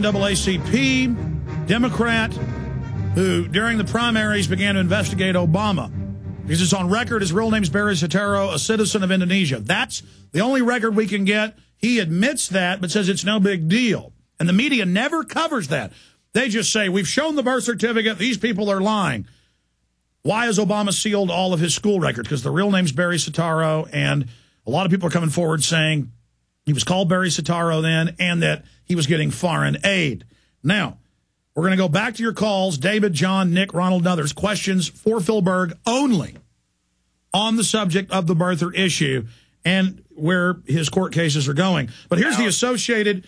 NAACP Democrat who, during the primaries, began to investigate Obama. Because it's on record, his real name's Barry Soetoro, a citizen of Indonesia. That's the only record we can get. He admits that, but says it's no big deal. And the media never covers that. They just say, we've shown the birth certificate, these people are lying. Why has Obama sealed all of his school records? Because the real name's Barry Soetoro, and a lot of people are coming forward saying he was called Barry Soetoro then, and that he was getting foreign aid. Now, we're going to go back to your calls, David, John, Nick, Ronald, and others. Questions for Phil Berg only on the subject of the birther issue and where his court cases are going. But here's the associated...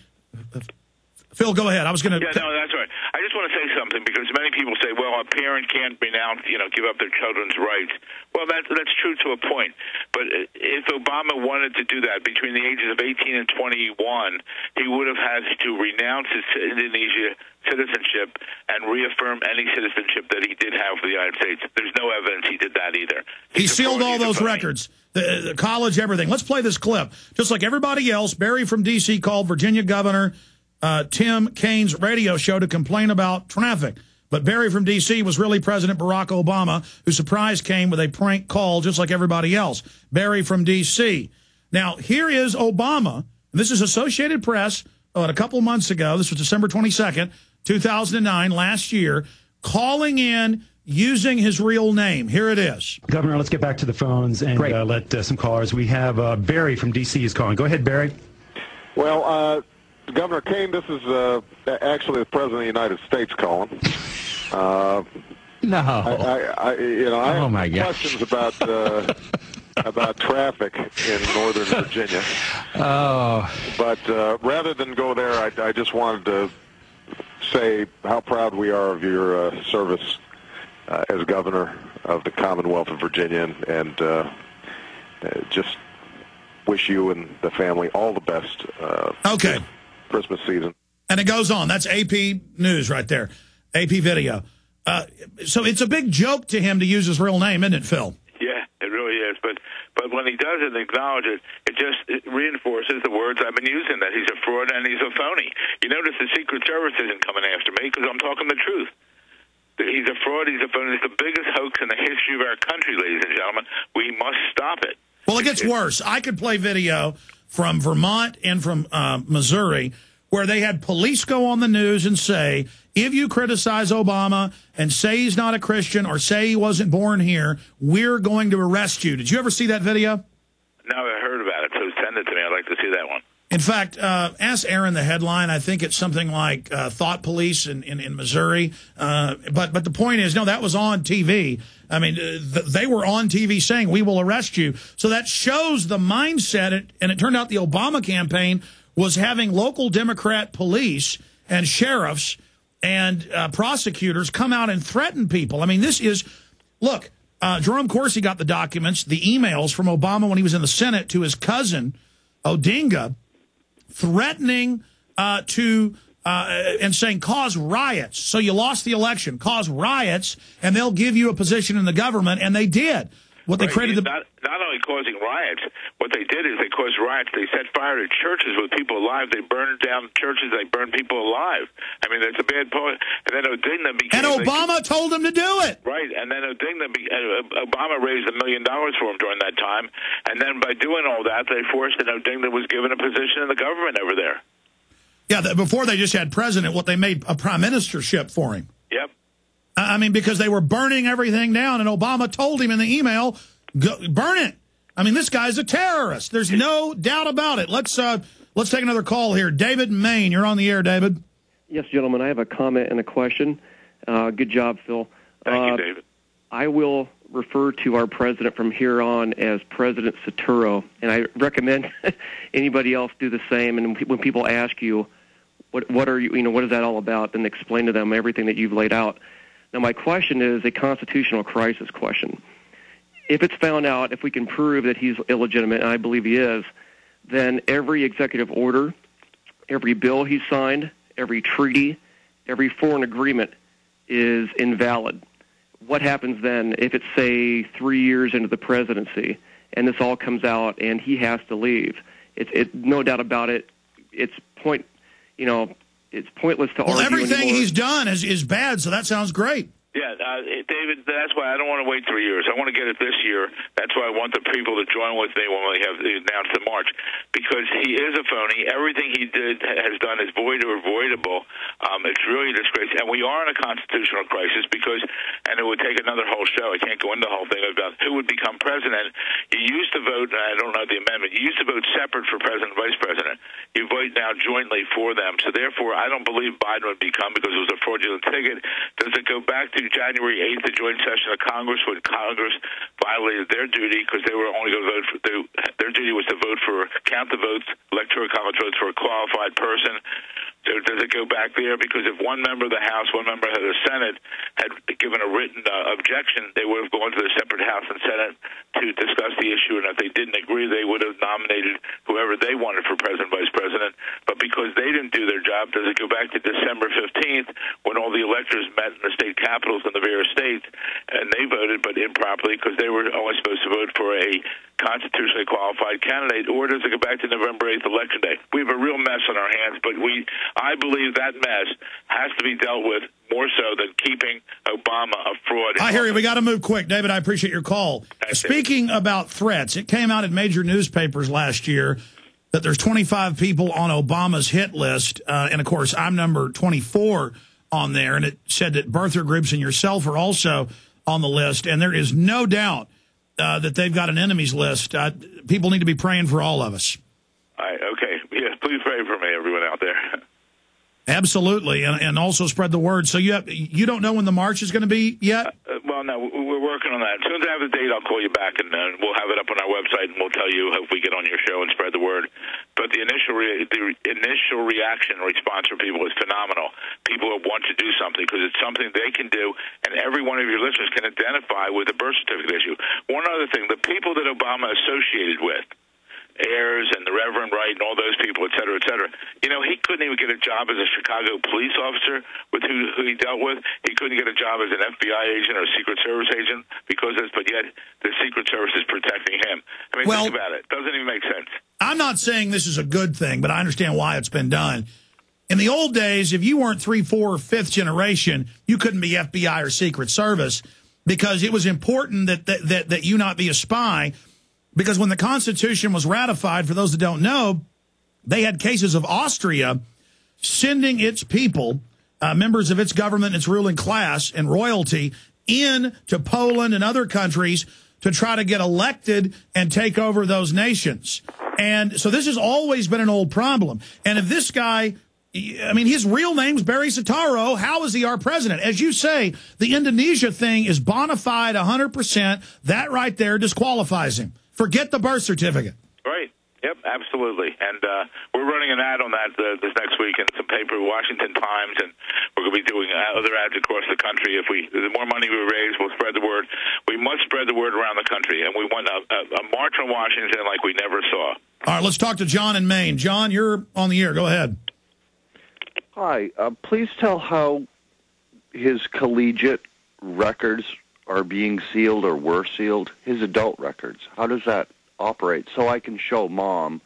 Phil, go ahead. I was going to... Yeah, no, that's right. I just want to say something, because many people say, well, a parent can't renounce, give up their children's rights. Well, that's true to a point. But if Obama wanted to do that between the ages of 18 and 21, he would have had to renounce his Indonesia citizenship and reaffirm any citizenship that he did have for the United States. There's no evidence he did that either. He sealed all those records, the college, everything. Let's play this clip. Just like everybody else, Barry from D.C. called Virginia Governor Tim Kaine's radio show to complain about traffic. But Barry from D.C. was really President Barack Obama, who surprised Kaine with a prank call just like everybody else. Barry from D.C. Now, here is Obama, and this is Associated Press, a couple of months ago. This was December 22nd, 2009, last year, calling in using his real name. Here it is. Governor, let's get back to the phones and let some callers. We have Barry from D.C. is calling. Go ahead, Barry. Well, Governor Kaine, this is actually the President of the United States calling. No. I have questions about traffic in Northern Virginia. Oh. But rather than go there, I just wanted to say how proud we are of your service as Governor of the Commonwealth of Virginia, and just wish you and the family all the best. Okay. Christmas season. And it goes on. That's AP News right there. AP Video. So it's a big joke to him to use his real name, isn't it, Phil? Yeah, it really is. But when he does it and acknowledge it, it reinforces the words I've been using, that he's a fraud and he's a phony. You notice the Secret Service isn't coming after me because I'm talking the truth. He's a fraud, he's a phony. It's the biggest hoax in the history of our country, ladies and gentlemen. We must stop it. Well, it gets worse. I could play video from Vermont and from Missouri where they had police go on the news and say, if you criticize Obama and say he's not a Christian or say he wasn't born here, we're going to arrest you. Did you ever see that video? No, I heard about it, so send it to me. I'd like to see that one. In fact, ask Aaron the headline. I think it's something like Thought Police in Missouri. But the point is, no, that was on TV. I mean, they were on TV saying, we will arrest you. So that shows the mindset. And it turned out the Obama campaign was having local Democrat police and sheriffs and prosecutors come out and threaten people. I mean, this is, look, Jerome Corsi got the documents, the emails from Obama when he was in the Senate to his cousin, Odinga, threatening and saying, cause riots. So you lost the election, cause riots, and they'll give you a position in the government, and they did. What they created not only causing riots, what they did is they caused riots. They set fire to churches with people alive. They burned down churches. They burned people alive. I mean, that's a bad point. And then Odinga became... And Obama told him to do it. Right. And then Obama raised $1 million for him during that time. And then by doing all that, they forced that Odinga was given a position in the government over there. Yeah, before they just had president, what they made a prime ministership for him. Yep. I mean, because they were burning everything down, and Obama told him in the email, burn it. I mean, this guy's a terrorist. There's no doubt about it. Let's take another call here. David in Maine, you're on the air, David. Yes, gentlemen. I have a comment and a question. Good job, Phil. Thank you, David. I will refer to our president from here on as President Soetoro, and I recommend anybody else do the same. And when people ask you, what are you, what is that all about, then explain to them everything that you've laid out. Now, my question is a constitutional crisis question. If it's found out, if we can prove that he's illegitimate, and I believe he is, then every executive order, every bill he signed, every treaty, every foreign agreement is invalid. What happens then if it's, say, 3 years into the presidency and this all comes out and he has to leave? No doubt about it, it's it's pointless to argue everything anymore. he's done is bad, so that sounds great. Yeah, David, that's why I don't want to wait 3 years. I want to get it this year. That's why I want the people to join with me when we have the announced in March, because he is a phony. Everything he has done is void or avoidable. It's really a disgrace. And we are in a constitutional crisis because, and it would take another whole show. I can't go into the whole thing about who would become president. You used to vote, and I don't know the amendment, you used to vote separate for president and vice president. You vote now jointly for them. So therefore, I don't believe Biden would become, because it was a fraudulent ticket. Does it go back to January 8th, the joint session of Congress, when Congress violated their duty because they were only going to vote for, their duty was to vote for, count the votes, electoral college votes for a qualified person. So does it go back there? Because if one member of the House, one member of the Senate had given a written objection, they would have gone to the separate House and Senate to discuss the issue, and if they didn't agree, they would have nominated whoever they wanted for president, vice president. But because they didn't do their job, does it go back to December 15th when all the electors met in the state capitals in the various states, and they voted, but improperly because they were only supposed to vote for a constitutionally qualified candidate, or does it go back to November 8th, Election Day? We have a real mess on our hands, but I believe that mess has to be dealt with more so than keeping Obama a fraud. I hear you. We got to move quick. David, I appreciate your call. Speaking about threats, it came out in major newspapers last year that there's 25 people on Obama's hit list, and, of course, I'm number 24 on there, and it said that birther groups and yourself are also on the list, and there is no doubt that they've got an enemies list. People need to be praying for all of us. Okay. Yes, please pray for me, everyone out there. Absolutely, and also spread the word. So you don't know when the march is going to be yet? Well, no, we're working on that. As soon as I have the date, I'll call you back, and we'll have it up on our website, and we'll tell you if we get on your show and spread the word. But the initial reaction response from people is phenomenal. People want to do something because it's something they can do, and every one of your listeners can identify with the birth certificate issue. One other thing, the people that Obama associated with, Ayers and the Reverend Wright and all those people, et cetera, et cetera. You know, he couldn't even get a job as a Chicago police officer with who he dealt with. He couldn't get a job as an FBI agent or a Secret Service agent because of this, but yet the Secret Service is protecting him. I mean, think about it. It doesn't even make sense. I'm not saying this is a good thing, but I understand why it's been done. In the old days, if you weren't 3, 4, or 5th generation, you couldn't be FBI or Secret Service because it was important that you not be a spy. Because when the Constitution was ratified, for those that don't know, they had cases of Austria sending its people, members of its government, its ruling class, and royalty, in to Poland and other countries to try to get elected and take over those nations. And so this has always been an old problem. And if this guy, I mean, his real name's Barry Soetoro, how is he our president? As you say, the Indonesia thing is bona fide 100%. That right there disqualifies him. Forget the birth certificate. Right. Yep, absolutely. And we're running an ad on that this next week in some paper, Washington Times, and we're going to be doing other ads across the country. The more money we raise, we'll spread the word. We must spread the word around the country, and we want a march on Washington like we never saw. All right, let's talk to John in Maine. John, you're on the air. Go ahead. Hi. Please tell how his collegiate records are being sealed or were sealed, his adult records. How does that operate so I can show Mom?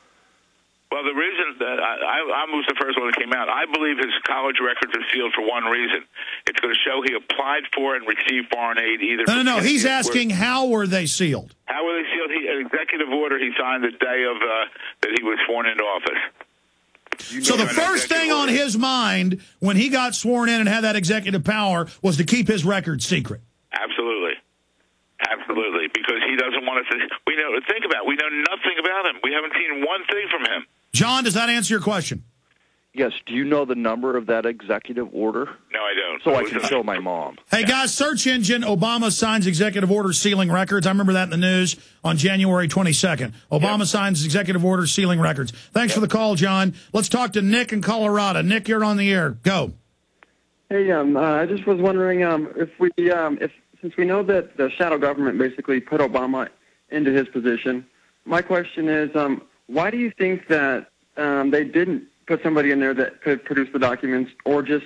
Well, the reason that I was the first one that came out, I believe his college records are sealed for one reason. It's going to show he applied for and received foreign aid either. No. He's asking how were they sealed? How were they sealed? An executive order he signed the day of that he was sworn into office. So the first thing on his mind when he got sworn in and had that executive power was to keep his record secret. Absolutely. Absolutely, because he doesn't want us to. We know nothing about him. We haven't seen one thing from him. John, does that answer your question? Yes. Do you know the number of that executive order? No, I don't. So I can show my mom. Hey, guys, search engine, Obama signs executive order sealing records. I remember that in the news on January 22nd. Obama signs executive order sealing records. Thanks for the call, John. Let's talk to Nick in Colorado. Nick, you're on the air. Go. Hey, I just was wondering since we know that the shadow government basically put Obama into his position, my question is, why do you think that they didn't put somebody in there that could produce the documents or just,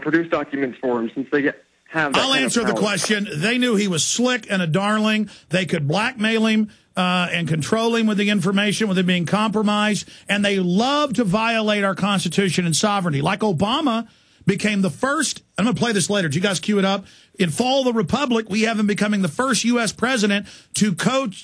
produce documents for him since they have that I'll answer the question. They knew he was slick and a darling. They could blackmail him and control him with the information, with him being compromised. And they love to violate our Constitution and sovereignty. Like Obama became the first, I'm going to play this later. Did you guys cue it up? In Fall of the Republic, we have him becoming the first U.S. president to coach